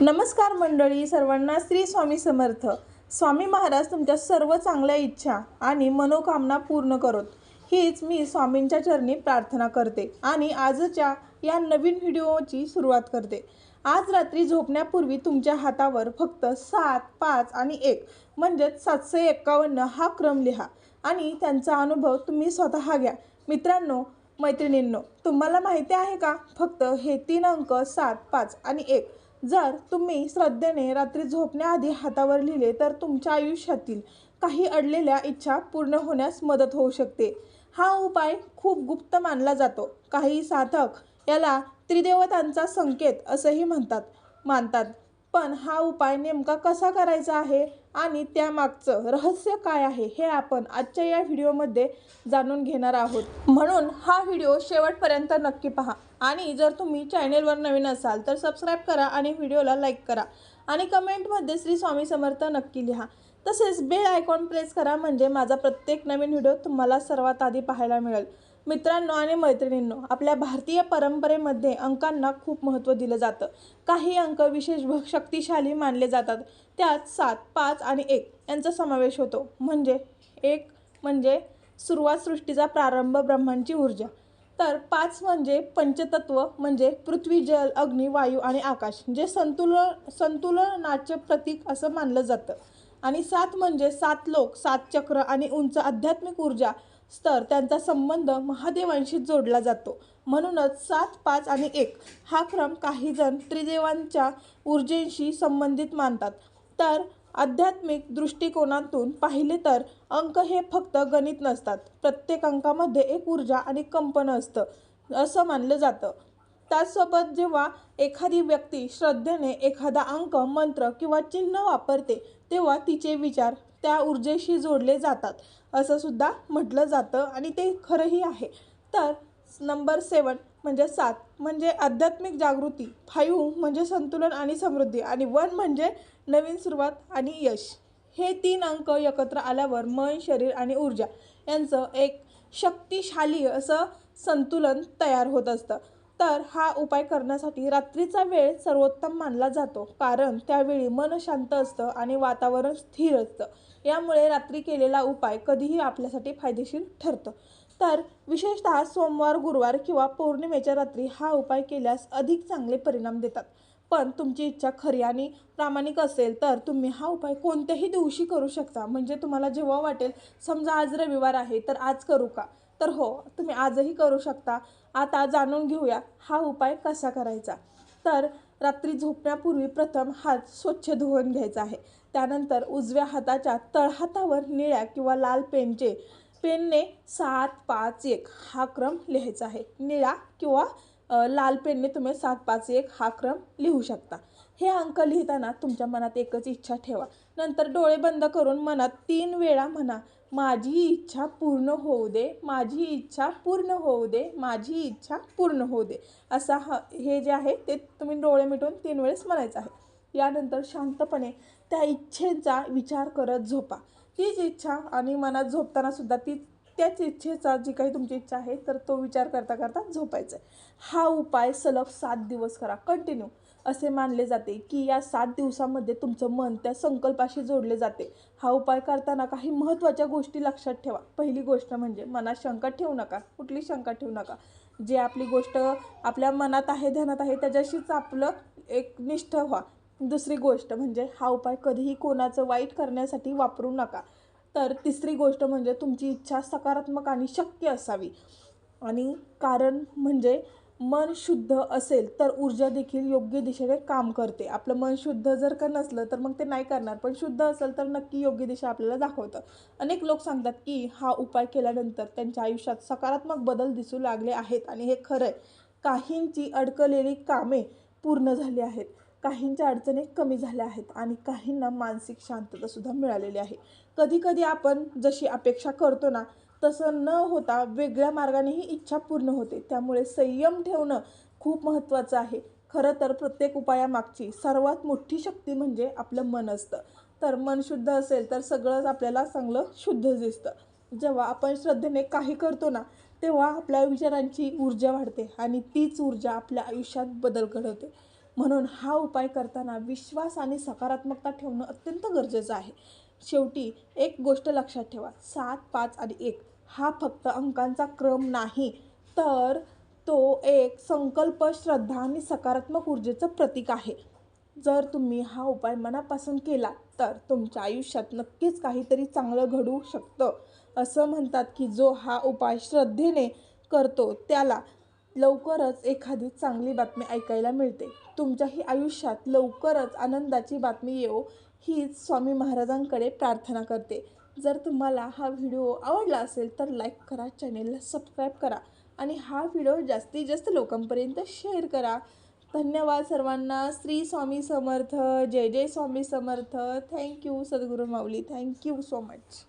नमस्कार मंडळी, सर्वांना श्री स्वामी समर्थ. स्वामी महाराज तुमच्या सर्व चांगल्या इच्छा आणि मनोकामना पूर्ण करोत, हीच मी स्वामींच्या चरणी प्रार्थना करते आणि आजच्या या नवीन व्हिडिओची सुरुवात करते. आज रात्री झोपण्यापूर्वी तुमच्या हातावर फक्त 7, 5 आणि 1 म्हणजेच 751 हा क्रम लिहा आणि त्यांचा अनुभव तुम्ही स्वतः घ्या. मित्रांनो, मैत्रिणींनो, तुम्हाला माहिती आहे का, फक्त हे 3 अंक 7, 5 आणि 1 जर तुम्ही श्रद्धेने रात्री झोपण्याआधी हातावर लिहिले तर तुमच्या आयुष्यातील काही अडलेल्या इच्छा पूर्ण होण्यास मदत होऊ शकते. हा उपाय खूप गुप्त मानला जातो. काही साधक याला त्रिदेवतांचा संकेत असंही मानतात. पण हा उपाय नेमका कसा करायचा आहे आणि त्यामागचं रहस्य काय आहे हे आपण आजच्या या व्हिडिओमध्ये जाणून घेणार आहोत. म्हणून हा व्हिडिओ शेवटपर्यंत नक्की पहा आणि जर तुम्ही चॅनेलवर नवीन असाल तर सबस्क्राईब करा आणि व्हिडिओला लाईक करा आणि कमेंटमध्ये श्री स्वामी समर्थ नक्की लिहा. तसेच बेल आयकॉन प्रेस करा म्हणजे माझा प्रत्येक नवीन व्हिडिओ तुम्हाला सर्वात आधी पाहायला मिळेल. मित्रांनो आणि मैत्रिणींनो, आपल्या भारतीय परंपरेमध्ये अंकांना खूप महत्त्व दिलं जातं. काही अंक विशेष शक्तिशाली मानले जातात. त्यात 7, 5 आणि 1 यांचा समावेश होतो. म्हणजे 1 म्हणजे सुरुवात, सृष्टीचा प्रारंभ, ब्रह्मांची ऊर्जा. तर 5 म्हणजे पंचतत्व, म्हणजे पृथ्वी, जल, अग्नी, वायू आणि आकाश, जे संतुलनाचे प्रतीक असं मानलं जातं. आणि 7 म्हणजे 7 लोक, 7 चक्र आणि उंच आध्यात्मिक ऊर्जा स्तर, त्यांचा संबंध महादेवांशी जोडला जातो. म्हणूनच 7, 5 आणि 1 हा क्रम काही जण त्रिदेवांच्या ऊर्जेशी संबंधित मानतात. तर आध्यात्मिक दृष्टिकोनातून पाहिले तर अंक हे फक्त गणित नसतात. प्रत्येक अंकामध्ये एक ऊर्जा आणि कंपन असतं असं मानलं जातं. त्याचसोबत जेव्हा एखादी व्यक्ती श्रद्धेने एखादा अंक, मंत्र किंवा चिन्ह वापरते तेव्हा तिचे विचार त्या ऊर्जेशी जोडले जातात असं सुद्धा म्हटलं जातं आणि ते खरंही आहे. तर नंबर 7 म्हणजे 7 म्हणजे आध्यात्मिक जागृती, 5 म्हणजे संतुलन आणि समृद्धी आणि 1 म्हणजे नवीन सुरुवात आणि यश. हे 3 अंक एकत्र आल्यावर मन, शरीर आणि ऊर्जा यांचं एक शक्तिशाली असं संतुलन तयार होत असतं. तर हा उपाय करण्यासाठी रात्रीचा वेळ सर्वोत्तम मानला जातो, कारण त्यावेळी मन शांत असतं आणि वातावरण स्थिर असतं. यामुळे रात्री केलेला उपाय कधीही आपल्यासाठी फायदेशीर ठरतो. तर विशेषतः सोमवार, गुरुवार किंवा पौर्णिमेच्या रात्री हा उपाय केल्यास अधिक चांगले परिणाम देतात. पण तुमची इच्छा खरी आणि प्रामाणिक असेल तर तुम्ही हा उपाय कोणत्याही दिवशी करू शकता. म्हणजे तुम्हाला जेव्हा वाटेल, समजा आज रविवार आहे तर आज करू का, तर हो, तुम्ही आजही करू शकता. आता जाणून घेऊया हा उपाय कसा करायचा. तर रात्री झोपण्यापूर्वी प्रथम हात स्वच्छ धुवून घ्यायचा आहे. त्यानंतर उजव्या हाताच्या तळहातावर निळ्या किंवा लाल पेनने 7, 5, 1 हा क्रम लिहायचा आहे. निळ्या किंवा लाल पेनने तुम्ही 7, 5, 1 हा क्रम लिहू शकता. हे अंक लिहिताना तुमच्या मनात एकच इच्छा ठेवा. नंतर डोळे बंद करून मनात 3 वेळा म्हणा, माझी इच्छा पूर्ण होऊ दे, माझी इच्छा पूर्ण होऊ दे, माझी इच्छा पूर्ण होऊ दे. असा हे जे आहे ते तुम्ही डोळे मिटून 3 वेळेस म्हणायचं आहे. यानंतर शांतपणे त्या इच्छेचा विचार करत झोपा. तीच इच्छा आणि मनात झोपताना सुद्धा त्याच इच्छेचा, जी काही तुमची इच्छा आहे तर तो विचार करता करता झोपायचं आहे. हा उपाय सलग 7 दिवस करा, कंटिन्यू. असे मानले जाते की या 7 दिवसामध्ये तुमचं मन त्या संकल्पाशी जोडले जाते. हा उपाय करताना काही महत्त्वाच्या गोष्टी लक्षात ठेवा. पहिली गोष्ट म्हणजे मनात शंका ठेवू नका, कुठली शंका ठेवू नका. जे आपली गोष्ट आपल्या मनात आहे, ध्यानात आहे, त्याच्याशीच आपलं एक निष्ठ व्हा. दुसरी गोष्ट म्हणजे हा उपाय कधीही कोणाचं वाईट करण्यासाठी वापरू नका. तर तिसरी गोष्ट म्हणजे तुमची इच्छा सकारात्मक आणि शक्य असावी. आणि कारण म्हणजे मन शुद्ध असेल तर ऊर्जा देखील योग्य दिशेने काम करते. आपलं मन शुद्ध जर का नसलं तर मग ते नाही करणार, पण शुद्ध असेल तर नक्की योग्य दिशा आपल्याला दाखवतं. अनेक लोक सांगतात की हा उपाय केल्यानंतर त्यांच्या आयुष्यात सकारात्मक बदल दिसू लागले आहेत आणि हे खरं आहे. काहींची अडकलेली कामे पूर्ण झाली आहेत, काहींच्या अडचणी कमी झाल्या आहेत आणि काहींना मानसिक शांततासुद्धा मिळालेली आहे. कधीकधी आपण जशी अपेक्षा करतो ना, तसं न होता वेगळ्या मार्गाने ही इच्छा पूर्ण होते. त्यामुळे संयम ठेवणं खूप महत्त्वाचं आहे. खरं तर प्रत्येक उपायामागची सर्वात मोठी शक्ती म्हणजे आपलं मन असतं. तर मन शुद्ध असेल तर सगळंच आपल्याला चांगलं शुद्ध दिसतं. जेव्हा आपण श्रद्धेने काही करतो ना, तेव्हा आपल्या विचारांची ऊर्जा वाढते आणि तीच ऊर्जा आपल्या आयुष्यात बदल घडवते. म्हणून हा उपाय करताना विश्वास आणि सकारात्मकता ठेवणं अत्यंत गरजेचं आहे. शेवटी एक गोष्ट लक्षात ठेवा, 7, 5 आणि 1 हा फक्त अंकांचा क्रम नाही, तर तो एक संकल्प, श्रद्धा आणि सकारात्मक ऊर्जेचं प्रतीक आहे. जर तुम्ही हा उपाय मनापासून केला तर तुमच्या आयुष्यात नक्कीच काहीतरी चांगलं घडू शकतं. असं म्हणतात की जो हा उपाय श्रद्धेने करतो त्याला लवकरच एखादी चांगली बातमी ऐकायला मिळते. तुमच्याही आयुष्यात लवकरच आनंदाची बातमी येवो हीच स्वामी महाराजांकडे प्रार्थना करते. जर तुम्हाला हा व्हिडिओ आवडला असेल तर लाईक करा, चॅनेलला सबस्क्राईब करा आणि हा व्हिडिओ जास्तीत जास्त लोकांपर्यंत शेअर करा. धन्यवाद सर्वांना. श्री स्वामी समर्थ. जय जय स्वामी समर्थ. थँक्यू सद्गुरू माऊली. Thank you so much.